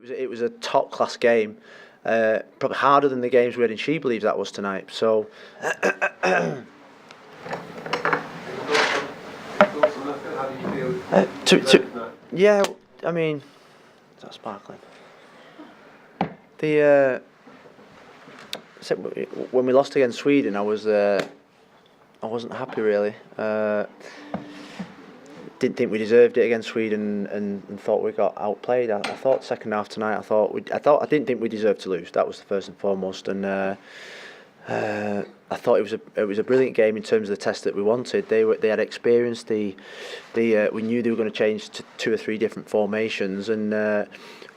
It was a top class game, probably harder than the games we had in SheBelieves that was tonight. So. Yeah, I mean, is that sparkling? When we lost against Sweden, I wasn't happy really. Didn't think we deserved it against Sweden, and thought we got outplayed. I thought second half tonight. I didn't think we deserved to lose. That was the first and foremost, and I thought it was a brilliant game in terms of the test that we wanted. They had experience. We knew they were going to change to 2 or 3 different formations, and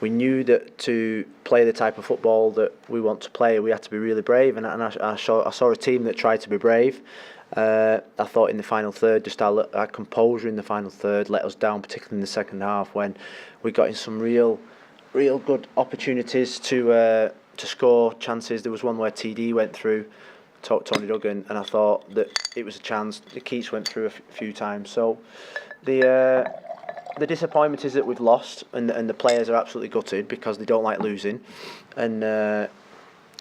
we knew that to play the type of football that we want to play, we had to be really brave. And I saw a team that tried to be brave. I thought in the final third, just our composure in the final third let us down, particularly in the second half when we got in some real good opportunities to score chances. There was one where TD went through, Tony Duggan, and I thought that it was a chance. The Keats went through a few times. So the disappointment is that we've lost, and the players are absolutely gutted because they don't like losing.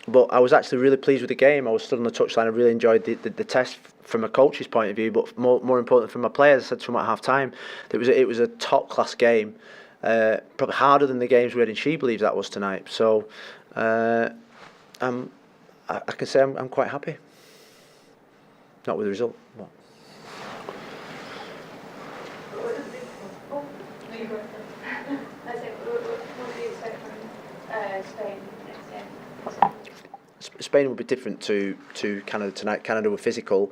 But I was actually really pleased with the game. I was stood on the touchline. I really enjoyed the test from a coach's point of view, but more importantly from my players. I said to them at half time that it was a top class game, probably harder than the games we had in SheBelieves that was tonight. So I can say I'm quite happy. Not with the result. But. Spain would be different to Canada tonight. Canada were physical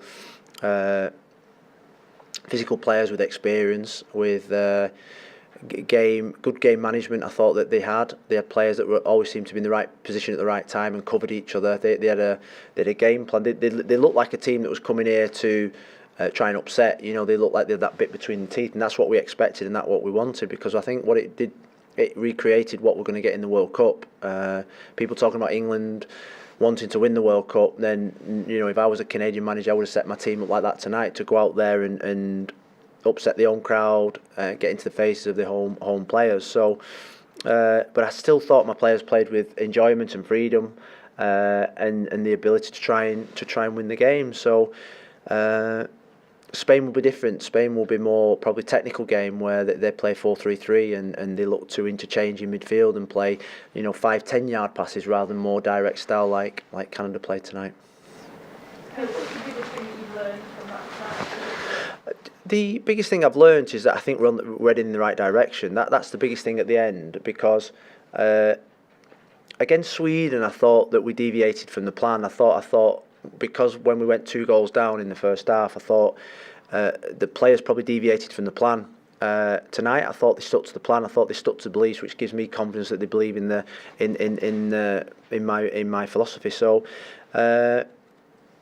players with experience, with good game management. I thought that they had players that always seemed to be in the right position at the right time and covered each other. They had a game plan. They looked like a team that was coming here to try and upset. They looked like they had that bit between the teeth, and that's what we expected and that's what we wanted, because I think what it did, it recreated what we're going to get in the World Cup. People talking about England wanting to win the World Cup, then if I was a Canadian manager, I would have set my team up like that tonight to go out there and upset the home crowd, get into the faces of the home players. So, but I still thought my players played with enjoyment and freedom, and the ability to try and win the game. So. Spain will be different. Spain will be more probably technical game where they play 4-3-3 and they look to interchange in midfield and play 5-10 yard passes rather than more direct style like Canada played tonight. What's the biggest thing you've learned from that? The biggest thing I've learned is that I think we're heading in the right direction. That's the biggest thing at the end, because against Sweden I thought that we deviated from the plan. I thought because when we went 2 goals down in the first half, I thought the players probably deviated from the plan. Tonight, I thought they stuck to the plan. I thought they stuck to beliefs, which gives me confidence that they believe in my philosophy. So,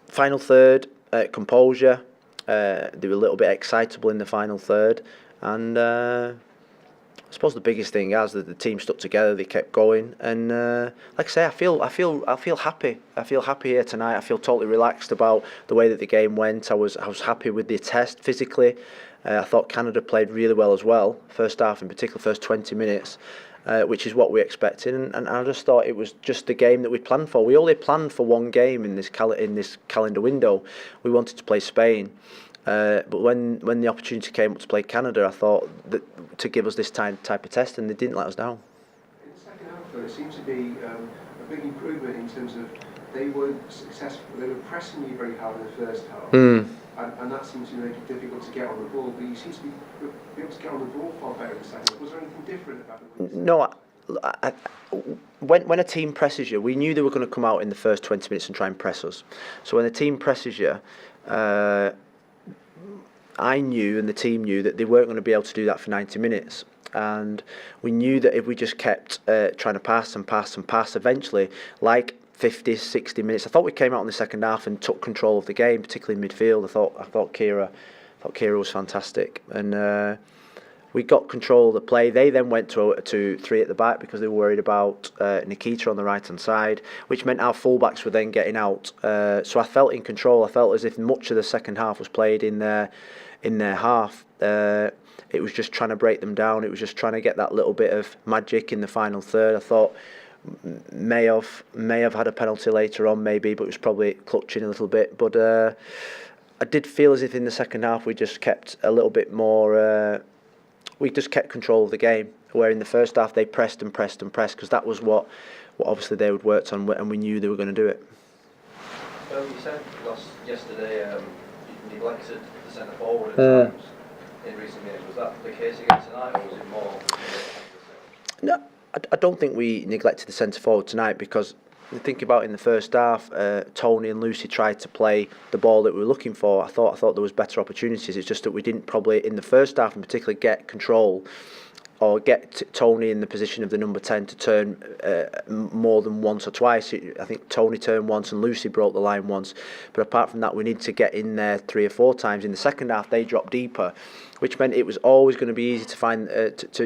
final third, composure. They were a little bit excitable in the final third, and I suppose the biggest thing is that the team stuck together. They kept going, and like I say, I feel happy. I feel happy here tonight. I feel totally relaxed about the way that the game went. I was happy with the test physically. I thought Canada played really well as well. First half, in particular, first 20 minutes, which is what we expected. And I just thought it was just the game that we planned for. We only planned for one game in this calendar window. We wanted to play Spain. But when the opportunity came up to play Canada, I thought that to give us this type of test, and they didn't let us down. In the second half, though, it seems to be a big improvement in terms of they weren't successful. They were pressing you very hard in the first half, and that seems to make it difficult to get on the ball. But you seem to be able to get on the ball far better in the second half. Was there anything different about it? No. When a team presses you, we knew they were going to come out in the first 20 minutes and try and press us. So when a team presses you, I knew and the team knew that they weren't going to be able to do that for 90 minutes. And we knew that if we just kept trying to pass, eventually, like 50, 60 minutes, I thought we came out in the second half and took control of the game, particularly in midfield. I thought Kira was fantastic. And we got control of the play. They then went to 3 at the back because they were worried about Nikita on the right-hand side, which meant our fullbacks were then getting out. So I felt in control. I felt as if much of the second half was played in their half. it was just trying to break them down. It was just trying to get that little bit of magic in the final third. I thought may have had a penalty later on, maybe, but it was probably clutching a little bit. But I did feel as if in the second half we just kept a little bit more. We just kept control of the game. Where in the first half they pressed and pressed and pressed, because that was what obviously they had worked on, and we knew they were going to do it. Well, you said yesterday you neglected the centre forward at times in recent games. Was that the case again tonight, or was it more? No, I don't think we neglected the centre forward tonight, because you think about in the first half, Tony and Lucy tried to play the ball that we were looking for. I thought there was better opportunities. It's just that we didn't probably in the first half in particular get control or get Tony in the position of the number 10 to turn more than once or twice. I think Tony turned once and Lucy broke the line once. But apart from that, we need to get in there 3 or 4 times. In the second half, they dropped deeper, which meant it was always going to be easy to find,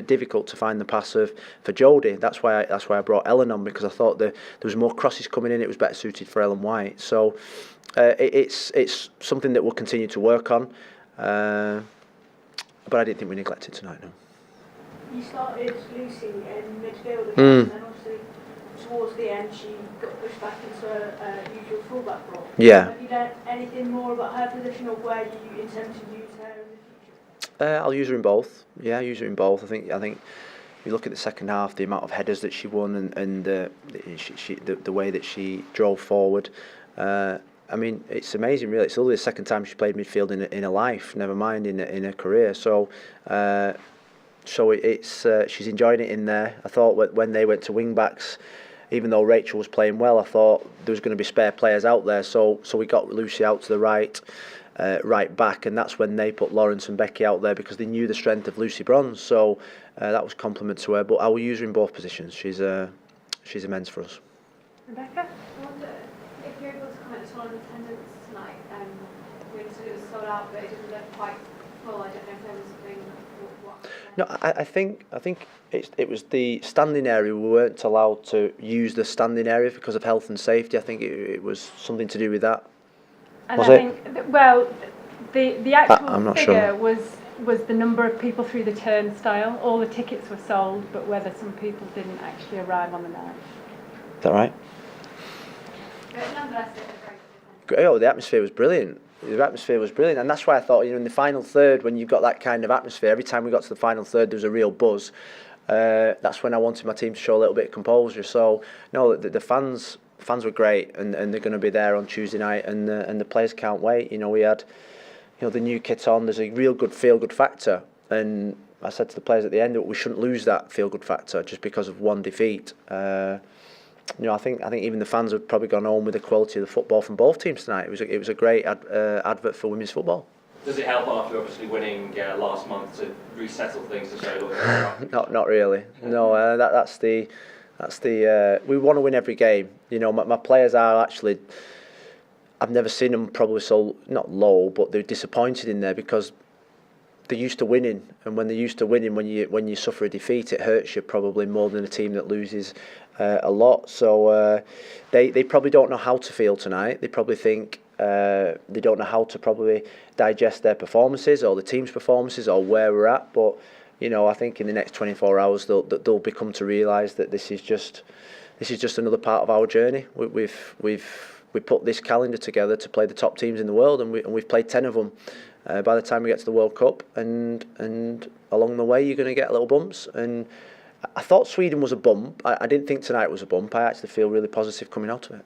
difficult to find the pass for Jodie. That's why I brought Ellen on, because I thought there was more crosses coming in. It was better suited for Ellen White. So it's something that we'll continue to work on. But I didn't think we neglected tonight, no. You started Lucy in midfield again, and obviously towards the end she got pushed back into her usual fullback role. Yeah. Have you learned anything more about her position, or where you intend to use her in the future? I'll use her in both. Yeah, use her in both. I think if you look at the second half, the amount of headers that she won and the way that she drove forward. I mean, it's amazing, really. It's only the second time she played midfield in her life, never mind in her career. So it's she's enjoying it in there. I thought when they went to wing backs, even though Rachel was playing well, I thought there was going to be spare players out there. So we got Lucy out to the right back, and that's when they put Lawrence and Becky out there, because they knew the strength of Lucy Bronze. So that was compliment to her. But I will use her in both positions. She's immense for us. Rebecca? I wonder if you're able to comment on attendance tonight. We said it was sold out, but it didn't look quite full. I don't know if there was something. No, I think it was the standing area. We weren't allowed to use the standing area because of health and safety. I think it was something to do with that. And Was I it? think the actual I'm not figure sure. was the number of people through the turnstile. All the tickets were sold, but whether some people didn't actually arrive on the night. Is that right? But nonetheless, it was very good. Oh, the atmosphere was brilliant. The atmosphere was brilliant, and that's why I thought, in the final third, when you've got that kind of atmosphere, every time we got to the final third, there was a real buzz. That's when I wanted my team to show a little bit of composure. So, no, the fans were great, and they're going to be there on Tuesday night, and the players can't wait. We had, the new kit on. There's a real good feel-good factor, and I said to the players at the end that we shouldn't lose that feel-good factor just because of one defeat. I think even the fans have probably gone home with the quality of the football from both teams tonight. It was a great advert for women's football. Does it help after obviously winning last month to resettle things to show? Not really. No, that's the we want to win every game. My players are actually. I've never seen them probably so not low, but they're disappointed in there because they're used to winning, and when they're used to winning, when you suffer a defeat, it hurts you probably more than a team that loses a lot. So they probably don't know how to feel tonight. They probably think they don't know how to probably digest their performances or the team's performances or where we're at. But I think in the next 24 hours they'll become to realise that this is just another part of our journey. We put this calendar together to play the top teams in the world, and we've played 10 of them. By the time we get to the World Cup, and along the way you're going to get little bumps. And I thought Sweden was a bump. I didn't think tonight was a bump. I actually feel really positive coming out of it.